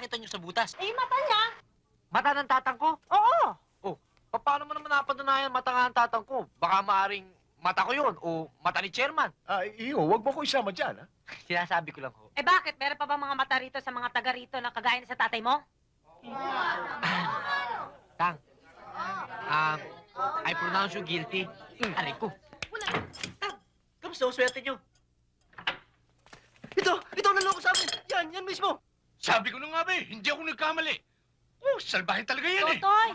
nakita niyo sa butas? Eh, yung mata niya. Mata ng tatang ko? Oo. Oh, paano mo naman napatunayan mata nga ng tatang ko? Baka maaring mata ko yun o mata ni chairman. Wag mo ko isama dyan, ha? Sinasabi ko lang ho. Eh, bakit? Meron pa ba mga mata rito sa mga taga rito na kagaya na sa tatay mo? Tang, I pronounce you guilty. Aray ko. Kamusta ang swerte nyo? Ito ang naloko sa amin. Yan mismo. Sabi ko na nga ba hindi ako nagkamali. Oh, salbahin talaga yan Totoy!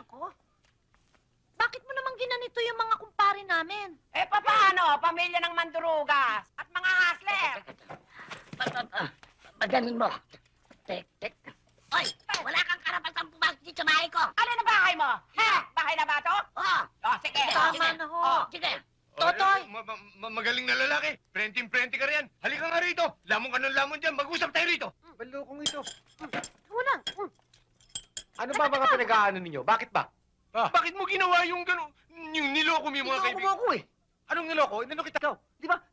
Bakit mo naman ginanito yung mga kumpare namin? Eh, paano? Pamilya ng mandurugas at mga hustler. Magaling mo. Tek. Oy, wala kang karapatang pumasok dito sa bahay ko. Ano na bahay mo? Ha? Bahay na ba to? Oh, Oh, sige. Tama na ho. sige. Totoy! Magaling na lalaki. Prenting-prenti ka riyan. Halika nga rito. Lamon ka ng lamon dyan. Mag-usap tayo rito. Balokong ito. Unang. Ano ba mga pinag-aano ninyo? Bakit ba? Bakit mo ginawa yung gano'n? Yung niloko mo yung mga Niloko mo kaibigan? ako eh. Anong niloko? Inano kita? Ikaw,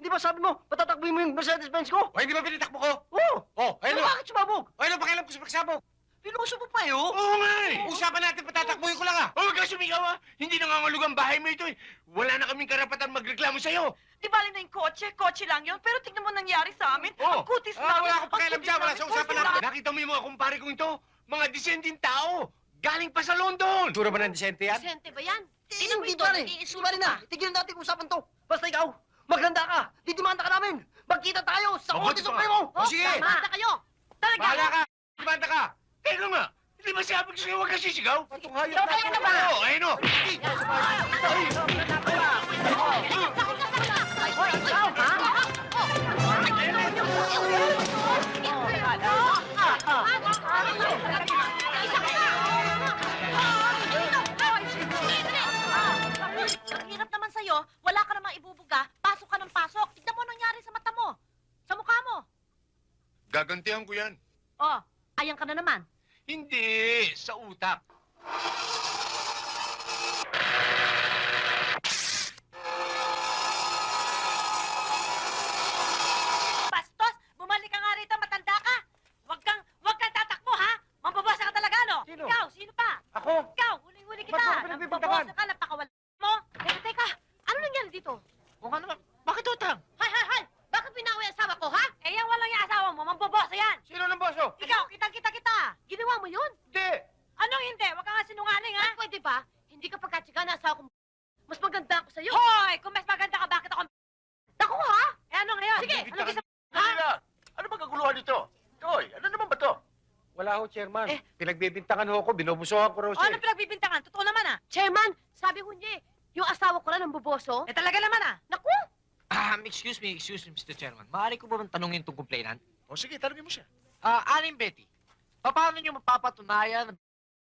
di ba sabi mo, patatakbuhin mo yung Mercedes-Benz ko? O, hindi ba pinitakbo ko? Oo. Oh, Pero bakit sumabog? Ano pakialam ko sa pagsabog? Pinuso mo pa eh, oh. Oo nga eh. Usapan natin patatakbuhin ko lang ah. Huwag ka sumigaw ah. Hindi nangangalug ang bahay mo ito eh. Wala na kaming karapatan magreklamo sa'yo. Di bali na yung kotse lang yun. Pero tignan mo nangyari sa amin. Oh. Ang kutis Wala akong pakialam dyan. Wala sa usapan natin. Nakita mo yung mga kumpare kong ito? Mga disenteng tao. Galing pa sa London. Tura ba ng disente yan? Presente ba yan? Hindi ba rin? Hindi ba rin na? Tigilan natin kung usapan to. Basta ikaw, maghanda ka. Didimanda ka namin. Magkita tayo sa Mabuti Korte pa. Supremo. O, sige. Tama na kayo! Talaga! Bahala ka. Dimanda ka. Teka nga. Hindi ba sabi ko sa'yo huwag ka sisigaw? Itong hayop Totoy, ano ba? Oo, ayun o. Ang hirap naman sa'yo, wala ka namang ibubuga, pasok ka ng pasok. Tignan mo nangyari sa mata mo, sa mukha mo. Gagantihan ko yan. Oh, ayan ka na naman. Hindi. Sa utak. Bastos, bumalik ka nga rito, matanda ka. Wag kang tatakbo, ha? Mambabasa ka talaga, no? Sino? Ikaw, sino pa? Ako? Ikaw, huling-huli kita. Ba't mo ako pinagbibintangan? Nambabasa ka, napakawala mo. Teka, ano nangyari dito? O nga naman. Bakit utang? Hay! Bakit binawi ang asawa ko, ha? Eh, yan walang yung asawa mo, mambabosa yan. Sino ng boso? Ikaw, kita. Ginawa mo yun? Hindi. Anong hindi? Wag ka nga sinungaling, ha? Pwede ba? Hindi ka pagkatsiga na asawa ko. Mas maganda ako sa'yo. Hoy! Kung mas maganda ka, bakit ako... Ako, ha? Eh, ano ngayon? Sige, ano gusto mo? Halika. Ano ba kaguluhan nito? Toy, ano naman ba to? Wala ho, chairman. Pinagbibintangan ho ako. Binubusohan ko raw O, siya. ano pinagbibintangan? Totoo naman, ah. Chairman, sabi ko niya, yung asawa ko lang ang buboso. Eh, talaga naman, ah. Naku! Excuse me, Mr. Chairman. Maaari ko ba bang tanungin itong complainant? O sige, tanongin mo siya. Aling Betty, paano niyo mapapatunayan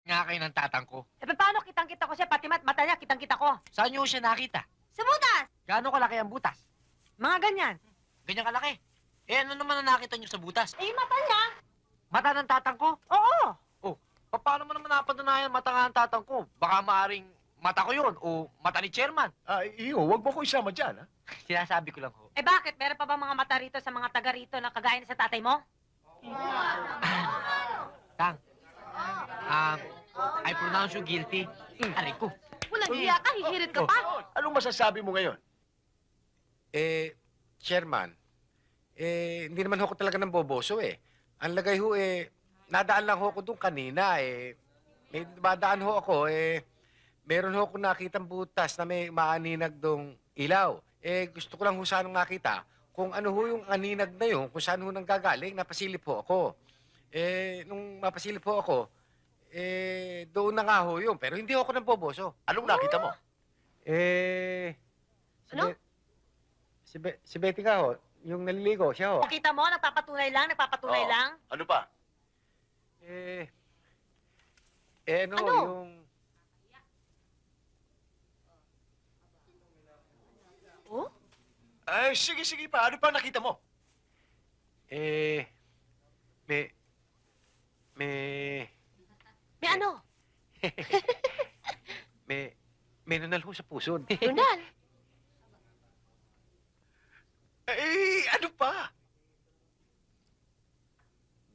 nga kayo ng tatang ko? Eh, paano kitang-kita ko siya? Pati mata niya, kitang-kita ko. Saan niyo siya nakita? Sa butas! Gaano kalaki ang butas? Mga ganyan. Ganyan kalaki. Eh, ano naman ang nakita niyo sa butas? Eh, yung mata niya. Mata ng tatang ko? Oo. Paano mo naman napatunayan mata nga ng tatang ko? Baka maaring mata ko yun o mata ni chairman. Wag mo ko isama dyan, ha? Sinasabi ko lang ho. Eh, bakit? Meron pa ba mga mata rito sa mga taga rito na kagaya na sa tatay mo? Tang, I pronounce you guilty. Aray ko. Walang hiya ka, hihirit ka pa. Anong masasabi mo ngayon? Chairman, hindi naman ho ko talaga ng boboso eh. Ang lagay ho nadaan lang ho ko doon kanina may madaan ho ako meron ho ko nakitang butas na may maaninag dong ilaw. Gusto ko lang ho sanang makita kung ano ho yung aninag na yun, kung saan ho nang gagaling, napasilip ho ako. Nung mapasilip ho ako, doon na nga ho yun, pero hindi ho ako ng boboso. Anong nakita mo? Ano? Si Betty ka ho, yung naliligo, siya ho. Nakita mo, nagpapatunay lang. Oo. Ano pa? Ano? Ano? Yung... Oh? Ay, sige pa. Ano pa nakita mo? May May ano? may nunal ho sa puso. Lunal. Ano pa?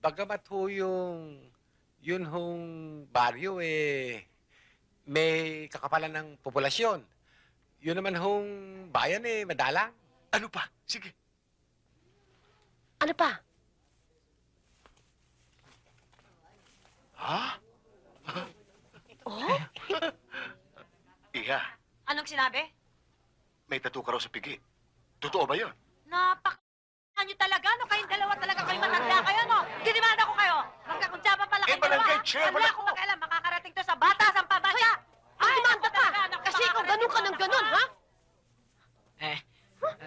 Bagamat ho yung yun hong baryo may kakapalan ng populasyon. Yun naman hong bayan madalang. Ano pa? Sige. Ano pa? Ha? Oh? Iha, Anong sinabi? may tattoo ka raw sa pigi. Totoo ba yun? Nyo talaga, no? Kayong dalawa talaga kayo matanda kayo, no? Dinimanda ko kayo. Magkakuntsaba pala kayong dalawa, barangay ha? chair, Wala akong pakialam, makakarating to sa batas, ang pabasa. Ay, demanda ka! Kasi kung ganun ka ng ganun, ha?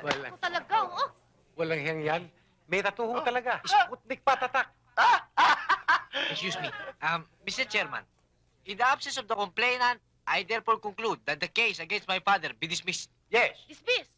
Walang, Talaga, oo. walang hiyang yan. May tatuho talaga. Sputnik patatak. Excuse me. Mr. Chairman, in the absence of the complainant, I therefore conclude that the case against my father be dismissed. Yes. Dismiss.